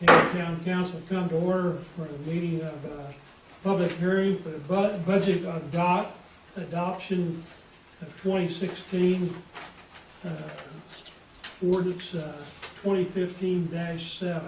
Town Council come to order for a meeting of public hearing for the budget adoption of 2016 ordinance 2015-7.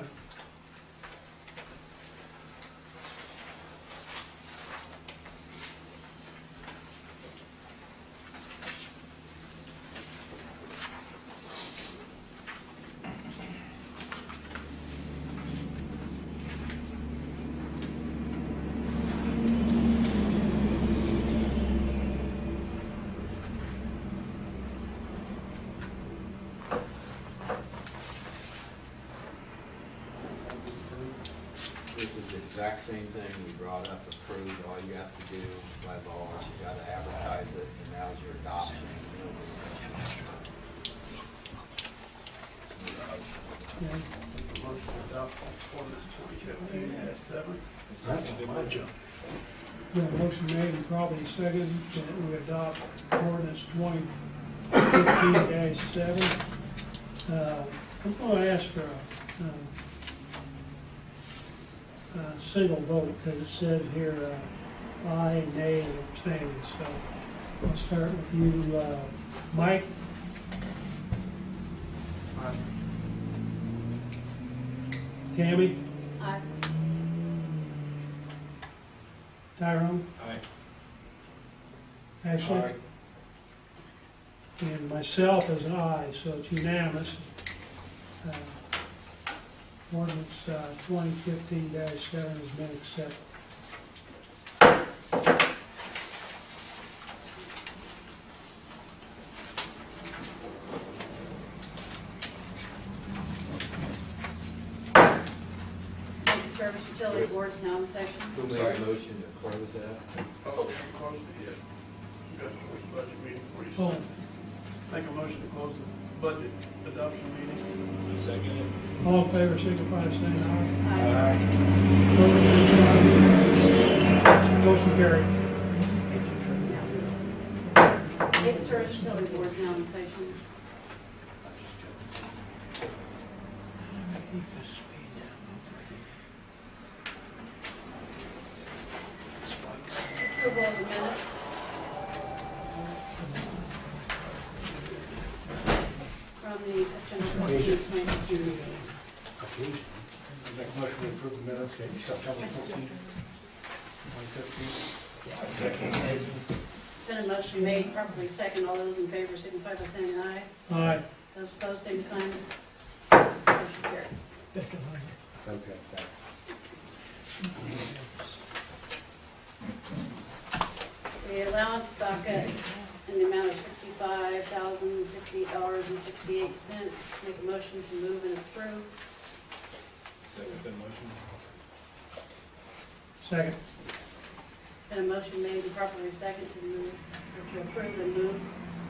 This is the exact same thing we brought up, approved. All you have to do by law is you gotta advertise it, and now's your adoption. That's my job. Motion made and probably second that we adopt ordinance 2015-7. I'm going to ask for a single vote, because it says here aye, nay, and abstaining. So I'll start with you, Mike. Tammy? Aye. Tyrone? Aye. Ashley? Aye. And myself as an aye, so it's unanimous. Ordinance 2015-7 has been accepted. Service Utility Board is now in session. Who made a motion to close that? Close it yet. You got to close the budget meeting before you Oh, start. Make a motion to close the budget adoption meeting. Second. all in favor, signify by saying aye. Aye. Opposed, same sign. Motion carried. Dayton Service Utility Board is now in session. Approval of the minutes. From the September 14th meeting. Make a motion to approve the minutes, September 14th, 2015. Been a motion made, properly second. All those in favor signify by saying aye. Aye. Those opposed, same sign. Motion carried. Okay, thanks. The allowance docket in the amount of $65,068.68. Make a motion to move and approve. Second that motion. Second. Been a motion made and properly second to move, or to approve and move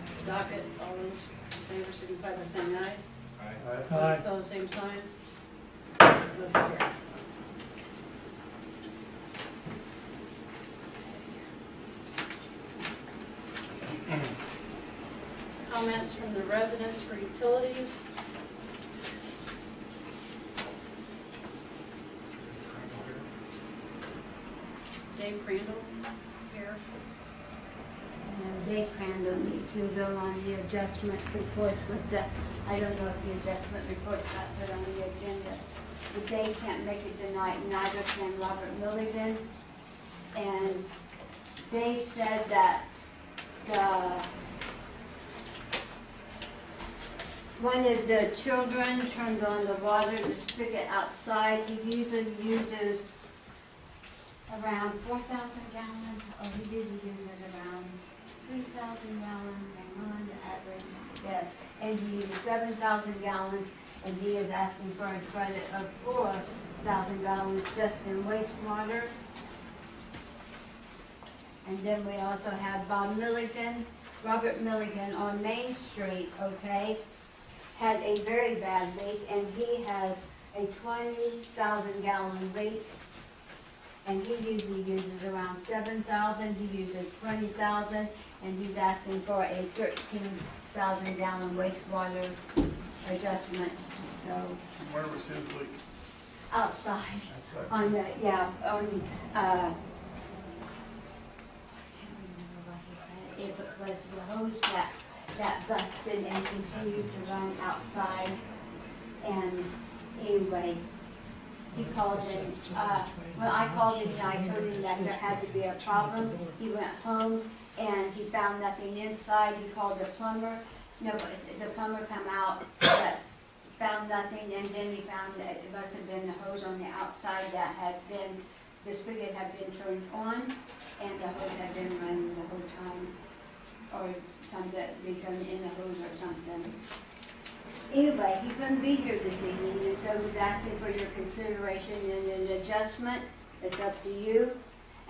the docket. All those in favor signify by saying aye. Aye. Opposed, same sign. Motion carried. Comments from the residents for utilities. Dave Crandall here. Dave Crandall needs to go on the adjustment report with the, I don't know if the adjustment report's got put on the agenda. But Dave can't make it tonight, neither can Robert Milligan. And Dave said that one of the children turned on the water, the spigot outside. He uses around 4,000 gallons, or he usually uses around 3,000 gallons, and on the average, yes. And he uses 7,000 gallons, and he is asking for a credit of 4,000 gallons just in wastewater. And then we also have Robert Milligan on Main Street, okay, had a very bad leak, and he has a 20,000 gallon leak. And he usually uses around 7,000, he uses 20,000, and he's asking for a 13,000 gallon wastewater adjustment, so. Where was his leak? outside. Outside. On the, yeah, on, I can't remember what he said, if it was the hose that busted and continued to run outside. And anyway, he called in, well, I called him and I told him that there had to be a problem. He went home and he found nothing inside. He called the plumber. No, the plumber come out, but found nothing, and then he found that it must have been the hose on the outside that had been, the spigot had been turned on, and the hose had been running the whole time, or something, become in the hose or something. Anyway, he couldn't be here this evening, and so he's asking for your consideration and an adjustment. It's up to you.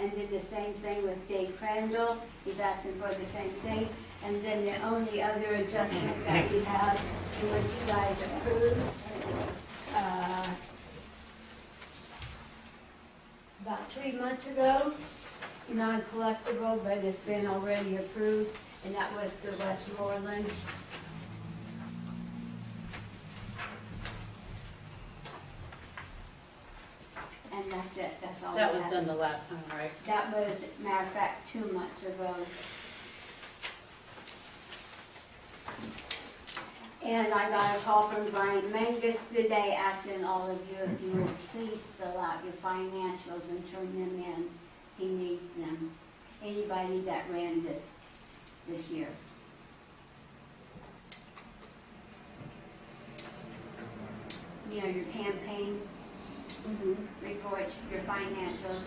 And did the same thing with Dave Crandall. He's asking for the same thing. And then the only other adjustment that we had, which you guys approved, about 3 months ago, non-collectible, but it's been already approved, and that was the Westmoreland. And that's it, that's all. That we was have. done the last time, right? That was, matter of fact, 2 months ago. And I got a call from Brian Mangus today asking all of you if you would please fill out your financials and turn them in. He needs them. Anybody that ran this year. You know, your campaign reports, your financials,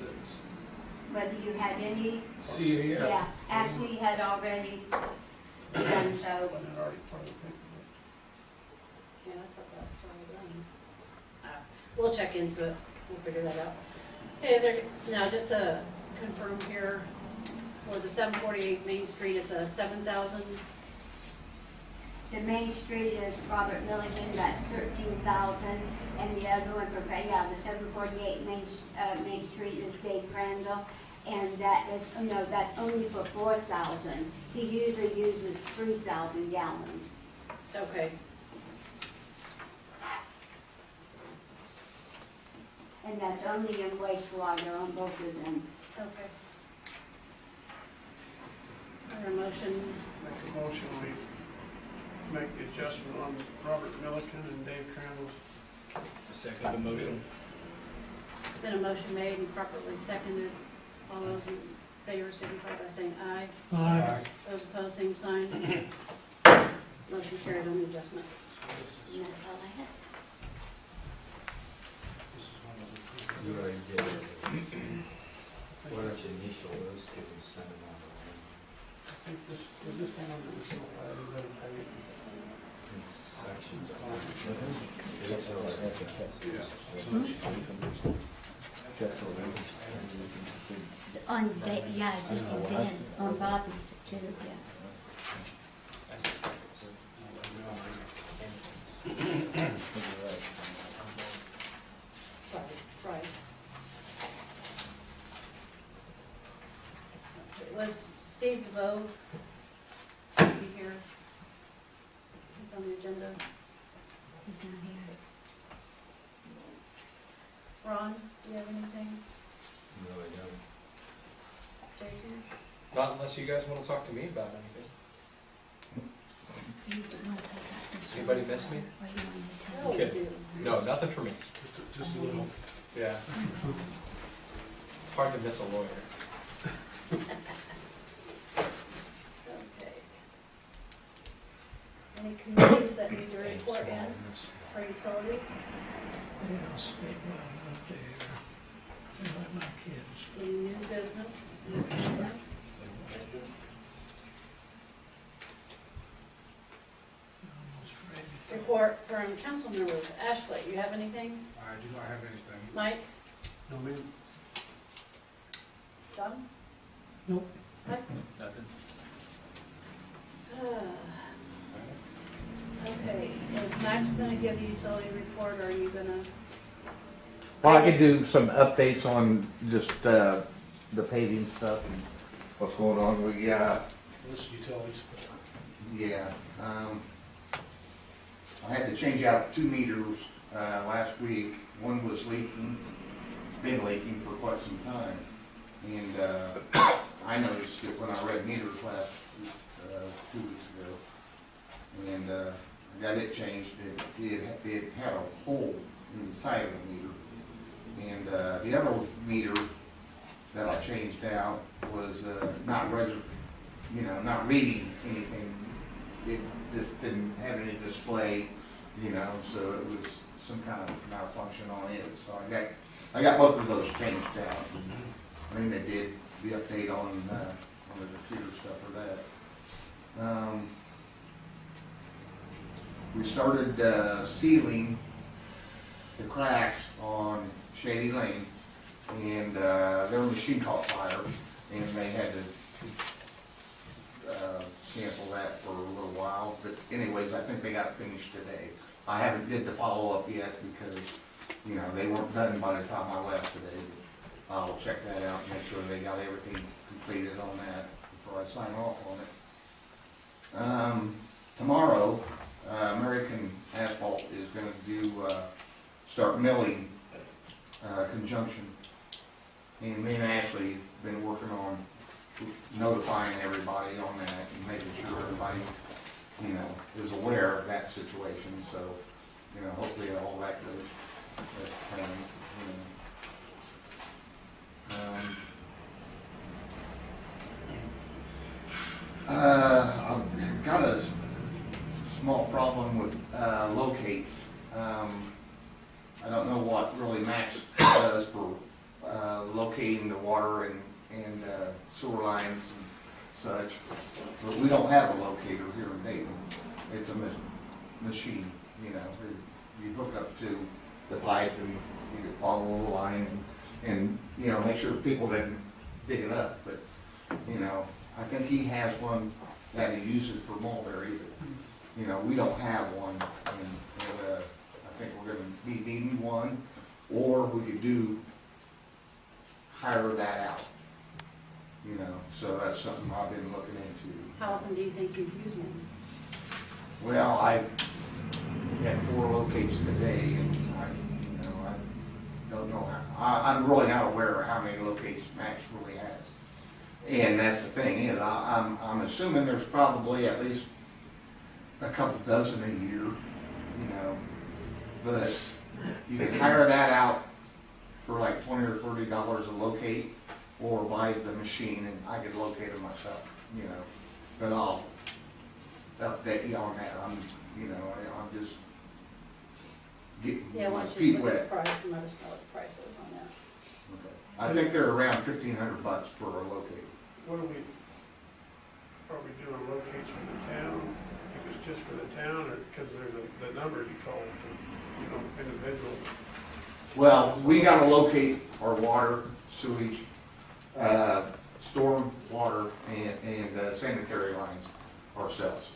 whether you had any. Yeah, actually had already done so. Wasn't it already part of the paper? Yeah, I thought that was all done. We'll check into it, we'll figure that out. Okay, is there, now just to confirm here, for the 748 Main Street, it's a 7,000, The Main Street is Robert Milligan, that's 13,000, and the other one for, yeah, the 748 Main Street is Dave Crandall, and that is, no, that's only for 4,000. He usually uses 3,000 gallons. okay. And that's only in wastewater on both of them. Okay. Or a motion, Make a motion, we make the adjustment on Robert Milliken and Dave Crandall's. Second the motion. been a motion made and properly seconded. All those in favor signify by saying aye. Aye. Those opposed, same sign. Motion carried on the adjustment. And that's all I have. You already did it. Why don't you initial those two and send them on the line? I think this, was this one under the snow, I haven't read it. In sections. On, yeah, Dayton did, on Bobby's too, yeah. Right. Okay, was Steve DeVoe be here? He's on the agenda. He's not here. Ron, do you have anything? Really don't. Jason? Not unless you guys want to talk to me about anything. You don't want to take out this one. Anybody miss me? Or you want me to I tell always Okay. do. No, nothing for me. Just a little. Yeah. It's hard to miss a lawyer. Okay. Any committees that need to report in for utilities? Yeah, I'll speak mine up there. They're like my kids. Any new business? Business? Almost ready to. Report from council members. Ashley, you have anything? I do not have anything. Mike? No, maybe, John? Nope. Mike? Nothing. Okay, is Max gonna give the utility report, or are you gonna? Well, I could do some updates on just, the paving stuff and what's going on with, This is utilities. I had to change out 2 meters last week. One was leaking, it's been leaking for quite some time. And, I noticed it when I read meters last, 2 weeks ago. And, I got it changed. It had a hole in the side of the meter. And, the other meter that I changed out was, not not reading anything. It just didn't have any display, so it was some kind of malfunction on it. So I got both of those changed out. I mean, they did the update on the computer stuff for that. We started sealing the cracks on Shady Lane, and their machine caught fire, and they had to cancel that for a little while. But anyways, I think they got it finished today. I haven't did the follow-up yet because, they weren't done by the time I left today. But I'll check that out and make sure they got everything completed on that before I sign off on it. Tomorrow, American Asphalt is gonna start milling Conjunction. And me and Ashley been working on notifying everybody on that and making sure everybody, is aware of that situation. So, hopefully all that goes as planned. I've got a small problem with locates. I don't know what really Max does for locating the water and sewer lines and such, but we don't have a locator here in Dayton. It's a machine, you hook up to the pipe and you can follow the line and make sure people didn't dig it up. But, I think he has one that he uses for Mulberry, but, we don't have one. And I think we're gonna be needing one, or we could hire that out. So that's something I've been looking into. How often do you think you've used one? Well, I had 4 locates today, and I don't know I'm really not aware of how many locates Max really has. And that's the thing is, I'm assuming there's probably at least a couple dozen a year, but you can hire that out for like $20 or $30 a locate, or buy the machine and I could locate it myself, But I'll update you on that. I'm just getting Yeah, my once you feet look at wet. the price and let us know what the price is on that. Okay. I think they're around $1,500 for a locate. What are we doing locates for the town? If it's just for the town, or because there's the numbers you call for, individual? Well, we gotta locate our water, sewage, storm water, and sanitary lines ourselves.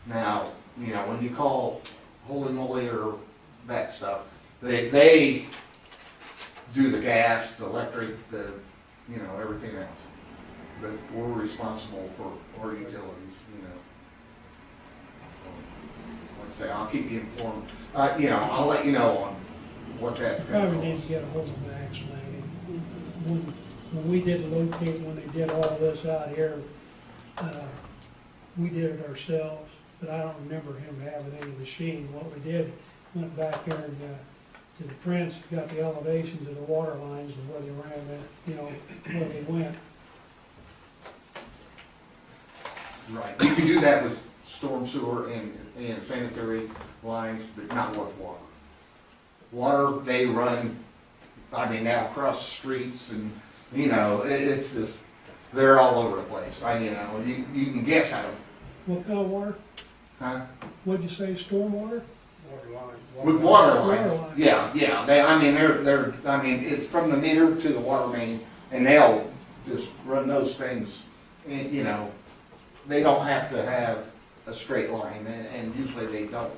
Now, when you call Holy Moly or that stuff, they do the gas, the electric, everything else. But we're responsible for our utilities, Like I say, I'll keep you informed. I'll let you know on what that's gonna Probably need cost. to get a hold of Max, maybe. When we did locate, when they did all this out here, we did it ourselves, but I don't remember him having any machine. What we did, went back there and, to the prints, got the elevations of the water lines and where they ran that, where they went. Right, you can do that with storm sewer and sanitary lines, but not with water. Water, they run, now across the streets and, it's just, they're all over the place. You can guess how to, What kind of water? huh? What'd you say, stormwater? Water line. With water Water lines, lines. yeah, it's from the meter to the water main, and they'll just run those things, and, they don't have to have a straight line, and usually they don't,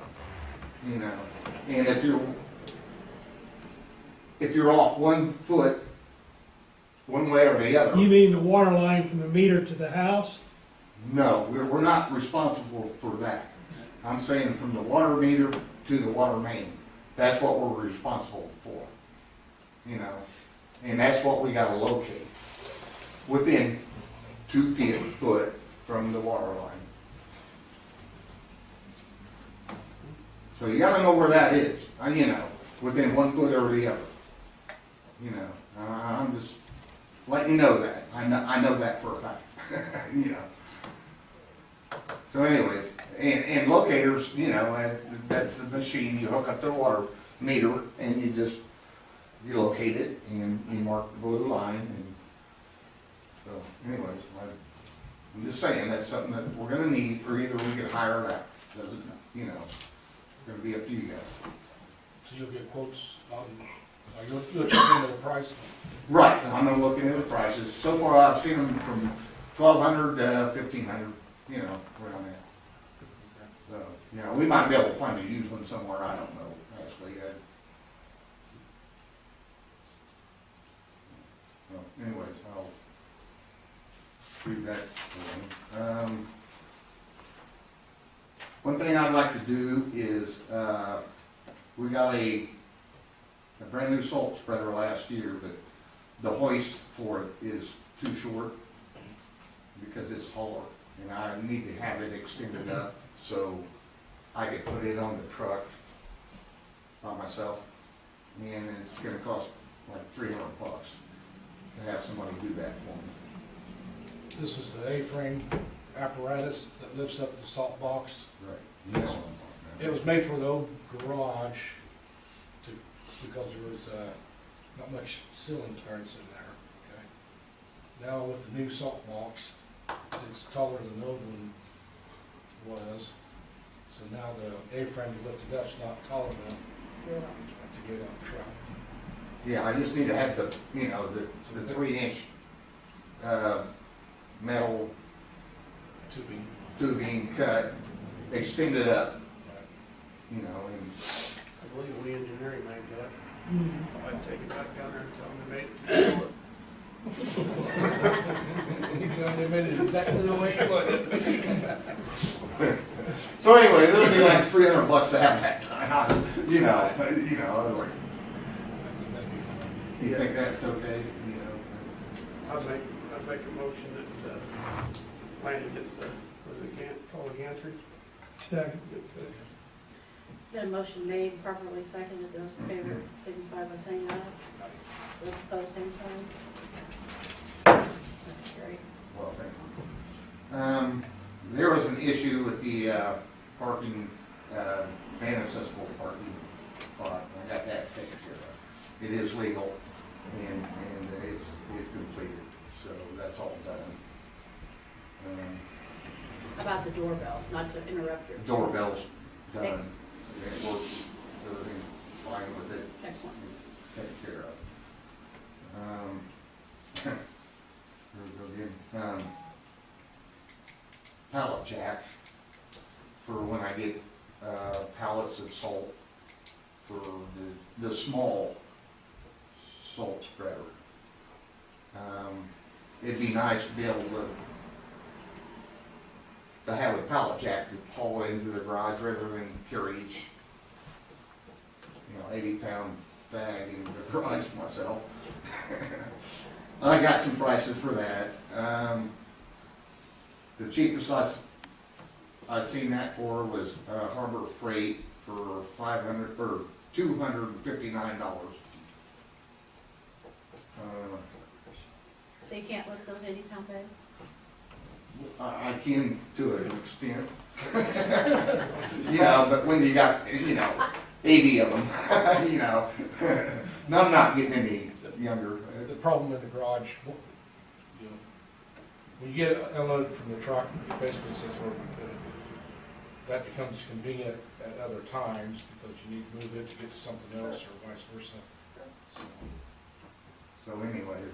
and if you're off 1 foot, one way or the other, You mean the water line from the meter to the house? no, we're not responsible for that. I'm saying from the water meter to the water main. That's what we're responsible for, you know, and that's what we gotta locate, within 2 feet from the water line. So you gotta know where that is, you know, within 1 foot or the other. You know, I'm just letting you know that, I know that for a fact, you know. So anyways, and locators, you know, that's the machine, you hook up the water meter and you locate it and you mark the blue line and so anyways, I'm just saying, that's something that we're gonna need, or either we can hire it out, doesn't, you know, gonna be up to you guys. So you'll get quotes on, you'll check into the price. Right, I'm gonna look into the prices, so far I've seen them from 1,200 to 1,500, you know, around there. So, you know, we might be able to find a used one somewhere, I don't know, actually. Well, anyways, I'll read that. One thing I'd like to do is, we got a brand new salt spreader last year, but the hoist for it is too short because it's taller, and I need to have it extended up so I could put it on the truck by myself, and it's gonna cost like $300 to have somebody do that for me. This is the A-frame apparatus that lifts up the salt box. Right. Yes. It was made for the old garage because there was not much ceiling clearance in there, okay? Now with the new salt box, it's taller than the old one was. So now the A-frame lifted up's not tall enough to get on the truck. Yeah, I just need to have the, you know, the 3-inch metal tubing cut, extended up, you know, and I believe we engineering made that. I'd take it back down there and tell them to make it. They made it exactly the way you wanted it. so anyway, it'll be like $300 to have that done. You know, I was like, you think that's okay? You know, I'd make a motion that, Lanny gets the, call the gantry. Second. Been a motion made, properly seconded, those in favor signify by saying aye. Those opposed, same sign. That's carried. well, thank you. There was an issue with the parking, van accessible parking spot. I got that taken care of. It is legal and it's completed, so that's all done. About the doorbell, not to interrupt your. Doorbell's done. Fixed. It works, everything's fine with it, Excellent. taken care of. Here we go again. Pallet jack for when I get pallets of salt for the small salt spreader. It'd be nice to be able to have a pallet jack to haul it into the garage rather than carry each, 80-pound bag in the garage myself. I got some prices for that. The cheapest I seen that for was Harbor Freight for $500 or $259. So you can't lift those 80-pound bags? I can to an extent. But when you got, 80 of them, no, I'm not getting any younger. The problem in the garage, when you get it unloaded from the truck, it basically sits where that becomes convenient at other times because you need to move it to get to something else or vice versa. So anyways,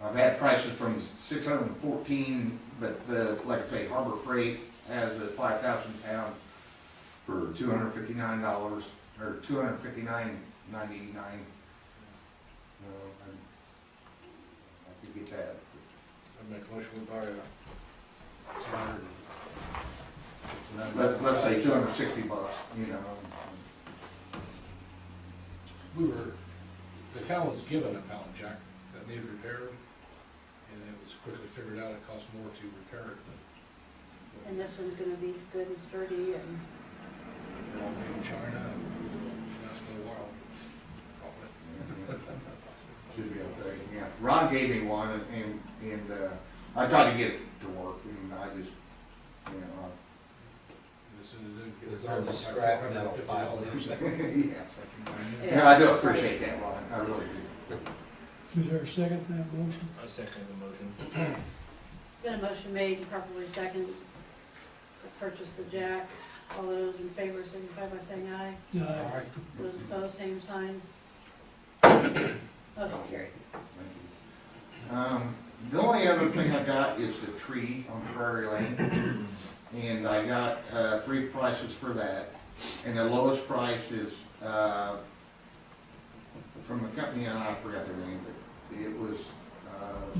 I've had prices from 614, but like I say, Harbor Freight has a 5,000 pound for $259 or $259.99. I could get that. I make a motion to buy a Let's say $260, the town was given a pallet jack that needed repaired, and it was quickly figured out it cost more to repair it than. And this one's gonna be good and sturdy and, They're all made in China, and it'll last for a while, probably. Should be okay, yeah. Ron gave me one and, I tried to get it to work and I just, you know, This is a- It was on the scrap metal pile. yeah. Yeah, I do appreciate that, Ron, I really do. Is there a second to that motion? I second the motion. been a motion made and properly second to purchase the jack. All those in favor signify by saying aye. Aye. All right. Those opposed, same sign. Motion carried. The only other thing I got is the tree on Prairie Lane. And I got, 3 prices for that. And the lowest price is, from a company, and I forgot their name, but it was,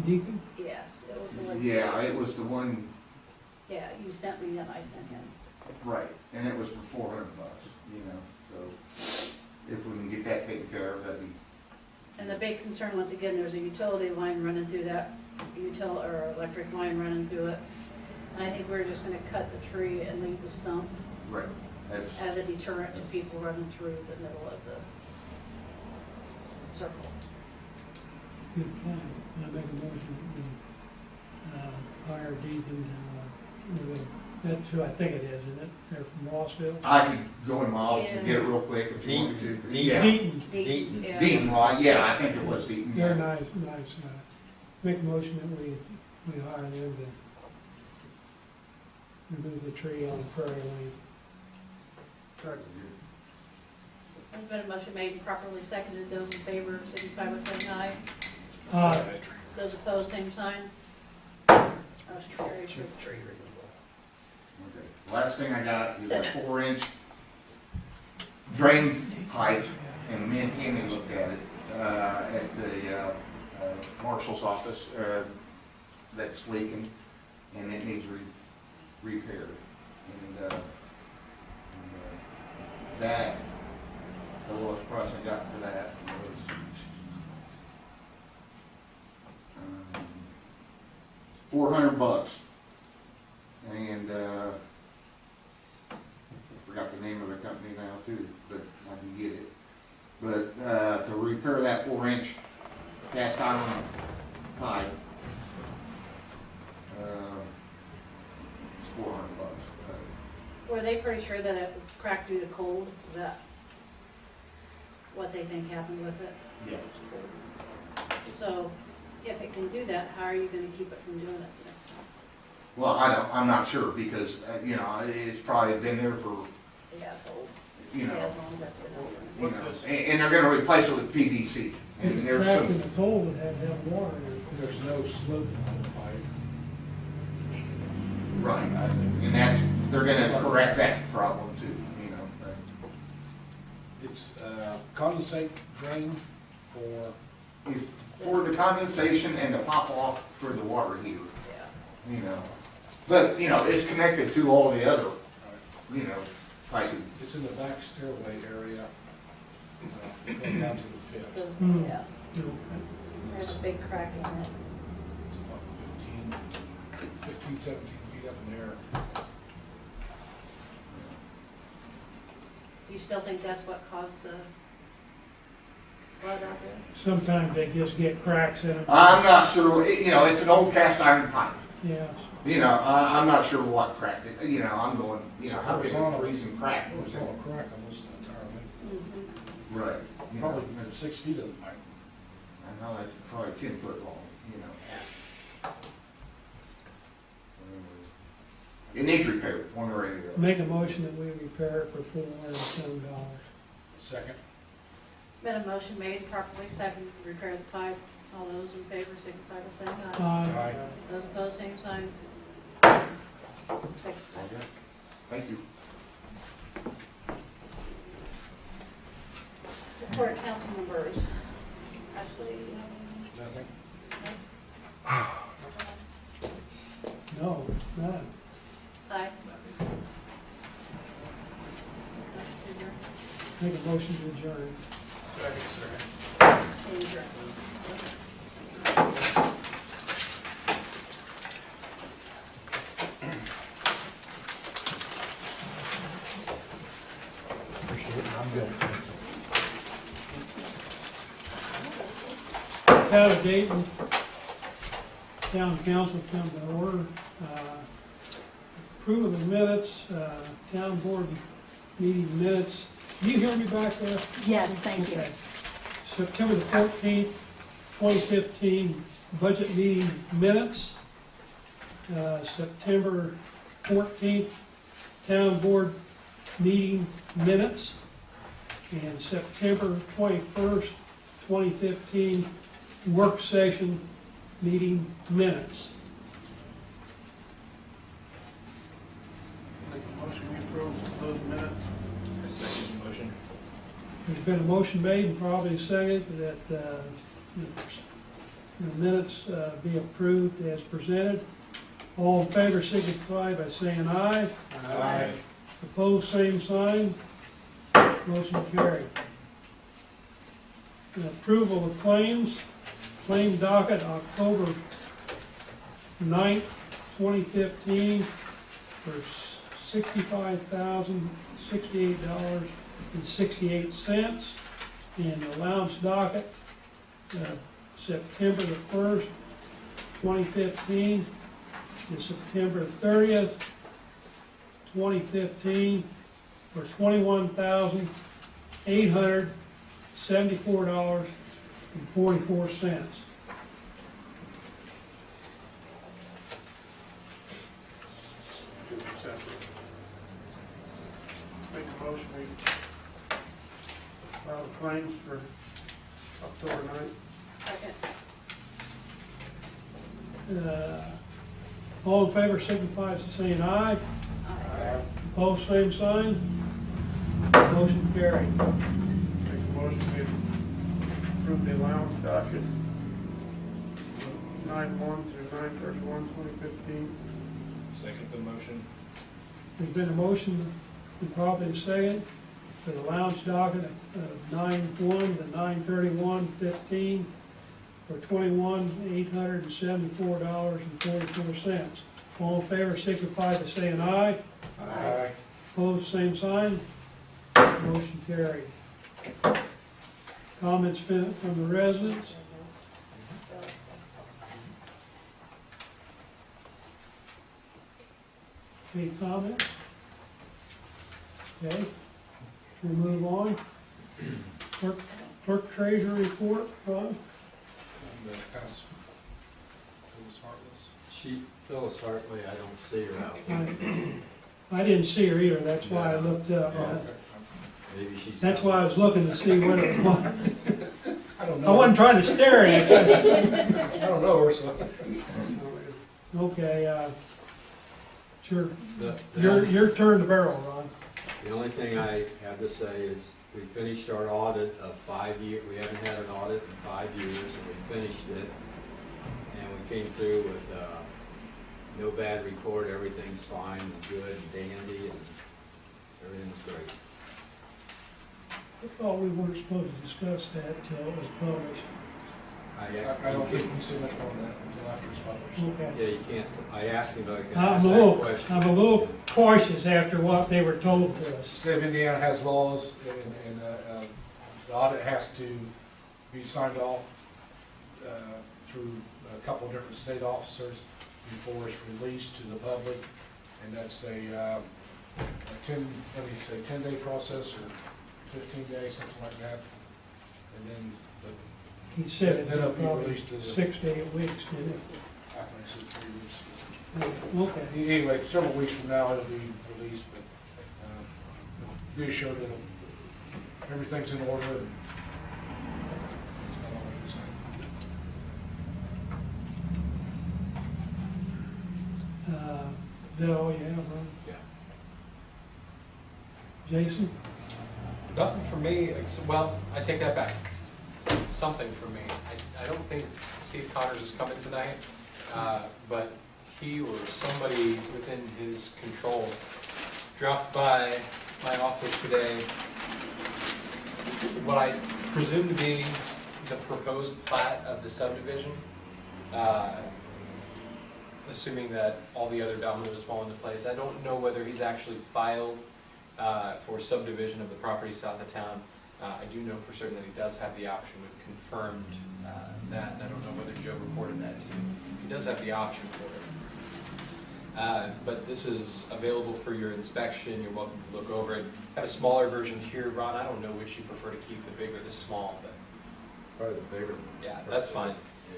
Deacon? Yes, it was the one. yeah, it was the one, Yeah, you sent me and I sent him. right, and it was for $400, you know, so if we can get that taken care of, that'd be, And the big concern, once again, there's a utility line running through that, or electric line running through it. And I think we're just gonna cut the tree and leave the stump right, that's, as a deterrent to people running through the middle of the circle. Good plan. I make a motion that we hire Deacon, that's who I think it is, isn't it? They're from Rossville? I could go in my office and get it real quick if you want me to. Deaton. Yeah, Deaton. Deaton. Yeah. Deaton, right, yeah, I think it was Deaton, They're yeah. nice. Make a motion that we hire them to remove the tree on Prairie Lane. There's been a motion made and properly seconded. Those in favor signify by saying aye. Those opposed, same sign. Motion carried. Okay. Last thing I got is a 4-inch drain pipe, and me and Tammy looked at it, at the, marshal's office, that's leaking, and it needs repaired. And, that, the lowest price I got for that was, $400. And, forgot the name of the company now too, but I can get it. But, to repair that 4-inch cast iron pipe, it's $400. Were they pretty sure that it cracked due to cold? Is that what they think happened with it? Yeah. So if it can do that, how are you gonna keep it from doing it next time? Well, I'm not sure because, you know, it's probably been there for, Yeah, it's old. you Yeah, know, as long as that's gonna happen. and they're gonna replace it with PVC. If And it there's cracked in some, the cold, it had to have water in it. There's no slope on the pipe. right, and that's, they're gonna correct that problem too, you know. It's condensate drain for, It's for the condensation and the pop off for the water heater, Yeah. you know. But, you know, it's connected to all the other, you know, pipes. it's in the back stairway area, going down to the pit. Those- Hmm. Yeah, there's a big crack in it. It's about 15, 17 feet up in the air. You still think that's what caused the flood out there? Sometimes they just get cracks in them. I'm not sure, you know, it's an old cast iron pipe. Yes. You know, I'm not sure what cracked it, you know, I'm going, you know, how can Horizontal. it freeze and crack? It was all a crack almost the entire length. Mm-hmm. Right. You know, Probably for 6 feet of the pipe. I know it's probably 10 foot long, you know. It needs repaired, one way or the other. Make a motion that we repair it for $407. Second. Been a motion made, properly seconded, to repair the pipe. All those in favor signify by saying aye. Aye. Aye. Those opposed, same sign. Six. Thank you. Report council members. Ashley, Nothing. No, none. Ty? Make a motion to adjourn. Same here. I'm good. Town of Dayton, Town Council come to order. Approval of the minutes, Town Board meeting minutes. Can you hear me back there? Yes, thank you. Okay. September the 14th, 2015, budget meeting minutes. September 14th, Town Board meeting minutes. And September 21st, 2015, work session meeting minutes. Make a motion, we approve those minutes. I second the motion. There's been a motion made and probably seconded that the minutes be approved as presented. All in favor signify by saying aye. Aye. Opposed, same sign. Motion carried. Approval of claims. Claim docket October 9th, 2015 for $65,068.68. And allowance docket September the 1st, 2015 to September 30th, 2015 for $21,874.44. Do them separate. Make a motion, we file the claims for October 9th. Second. All in favor signify by saying aye. Aye. Opposed, same sign. Motion carried. Make a motion, we approve the allowance docket 9/1 through 9/31/2015. Second the motion. There's been a motion, and probably a second, for the allowance docket of 9/1 to 9/31/15 for $21,874.44. All in favor signify by saying aye. Aye. Opposed, same sign. Motion carried. Comments from the residents? Any comments? Okay, we'll move on. Clerk treasurer report, Ron? And pass Phyllis Hartless. Phyllis Hartley, I don't see her out. I didn't see her either, that's why I looked up. Maybe she's. That's why I was looking to see what it was. I don't I know. wasn't trying to stare at you. I don't know her, so. Okay, it's your, The your turn to barrel, Ron. only thing I have to say is, we finished our audit of 5 years. We haven't had an audit in 5 years, and we finished it. And we came through with no bad report, everything's fine and good and dandy, and everything's great. I thought we weren't supposed to discuss that till it was published. I don't think you can say much more than that until after it's published. Okay. Yeah, you can't, I asked him, but I can I'm ask a that little, question. I'm a little cautious after what they were told to The us. state of Indiana has laws, and the audit has to be signed off through a couple of different state officers before it's released to the public, and that's a 10-day process or 15 days, something like that. And then He said it Then it'll be probably released to the- 6 to 8 weeks, didn't I think it's 3 weeks. it? Okay. Anyway, several weeks from now, it'll be released, but be assured that everything's in order. And that's all I can say. Is that all you have, Ron? Yeah. Jason? Nothing for me, well, I take that back. Something for me. I don't think Steve Connors is coming tonight, but he or somebody within his control dropped by my office today. What I presumed to be the proposed plat of the subdivision, assuming that all the other dominoes fall into place. I don't know whether he's actually filed for subdivision of the property south of town. I do know for certain that he does have the option. We've confirmed that, and I don't know whether Joe reported that to you. He does have the option for it. But this is available for your inspection. You're welcome to look over it. I have a smaller version here, Ron. I don't know which you prefer to keep, the big or the small, but Probably the bigger one. yeah, that's fine.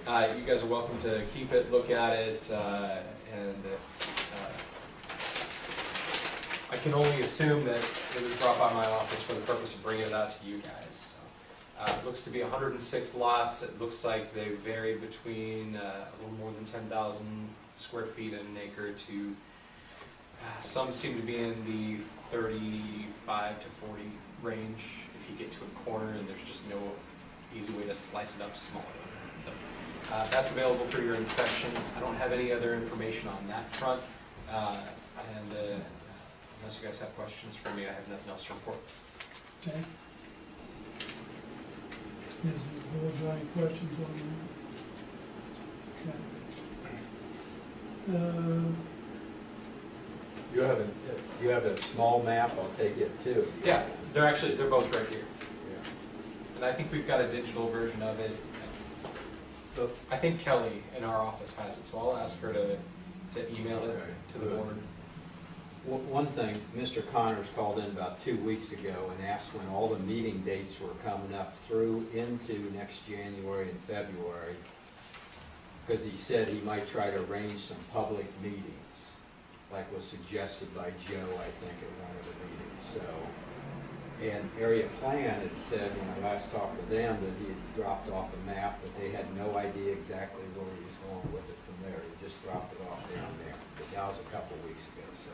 You guys are welcome to keep it, look at it, and I can only assume that it was brought by my office for the purpose of bringing it out to you guys. It looks to be 106 lots. It looks like they vary between a little more than 10,000 square feet in an acre to some seem to be in the 35 to 40 range if you get to a corner and there's just no easy way to slice it up smaller than that. So that's available for your inspection. I don't have any other information on that front, and unless you guys have questions for me, I have nothing else to report. Okay. Is the board got any questions on that? Okay. You have a small map, I'll take it too. Yeah, they're both right here. And I think we've got a digital version of it. I think Kelly in our office has it, so I'll ask her to email it to the board. One thing, Mr. Connors called in about 2 weeks ago and asked when all the meeting dates were coming up through into next January and February, because he said he might try to arrange some public meetings, like was suggested by Joe, I think, at one of the meetings, so. And area plan had said, when I last talked to them, that he had dropped off a map, but they had no idea exactly where he was going with it from there. He just dropped it off down there. But that was a couple of weeks ago, so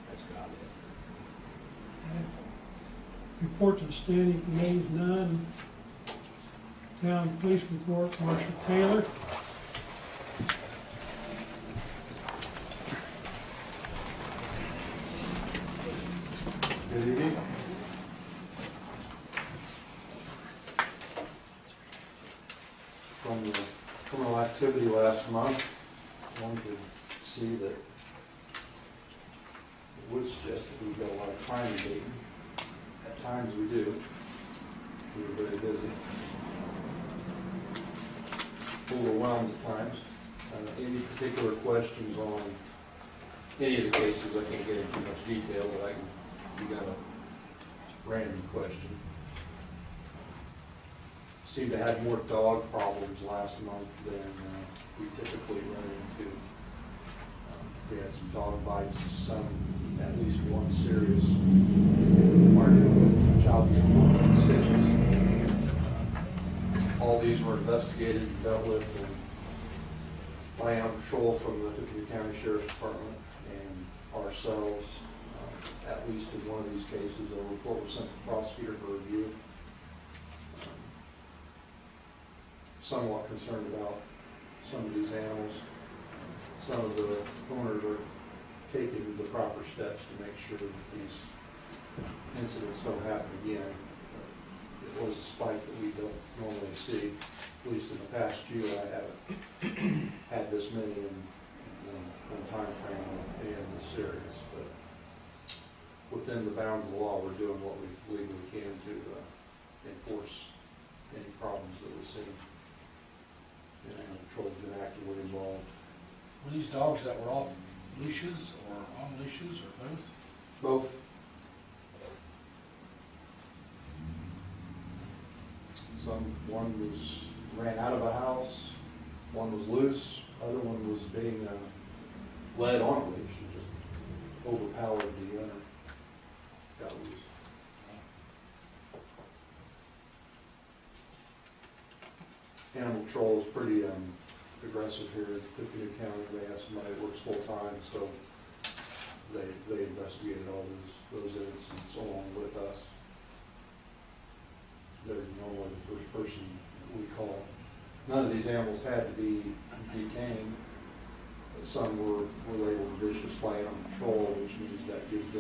that's about it. Okay. Reports and standing committees, none. Town police report, Marshall Taylor. Good evening. From the criminal activity last month, one could see that it would suggest that we've got a lot of crime in Dayton. At times we do. We were very busy. Overwhelmed at times. Any particular questions on any of the cases? I can't get into too much detail, but you got a random question. Seemed to have more dog problems last month than we typically run into. We had some dog bites, some, at least one serious child stitches. All these were investigated and dealt with by animal control from the Tippecanoe County Sheriff's Department and ourselves. At least in one of these cases, a report was sent to the prosecutor for review. Somewhat concerned about some of these animals. Some of the owners are taking the proper steps to make sure that these incidents don't happen again. It was a spike that we don't normally see. At least in the past year, I haven't had this many in one time frame on anything this serious. But within the bounds of the law, we're doing what we legally can to enforce any problems that we see. And animal control has been actively involved. Were these dogs that were off leashes or on leashes or both? Both. One ran out of a house, one was loose, other one was being led on a leash and just overpowered the owner. Got loose. Animal control is pretty aggressive here in Tippecanoe County. They have somebody that works full-time, so they investigated all those incidents along with us. They're normally the first person we call. None of these animals had to be detained. Some were labeled vicious by animal control, which means that gives them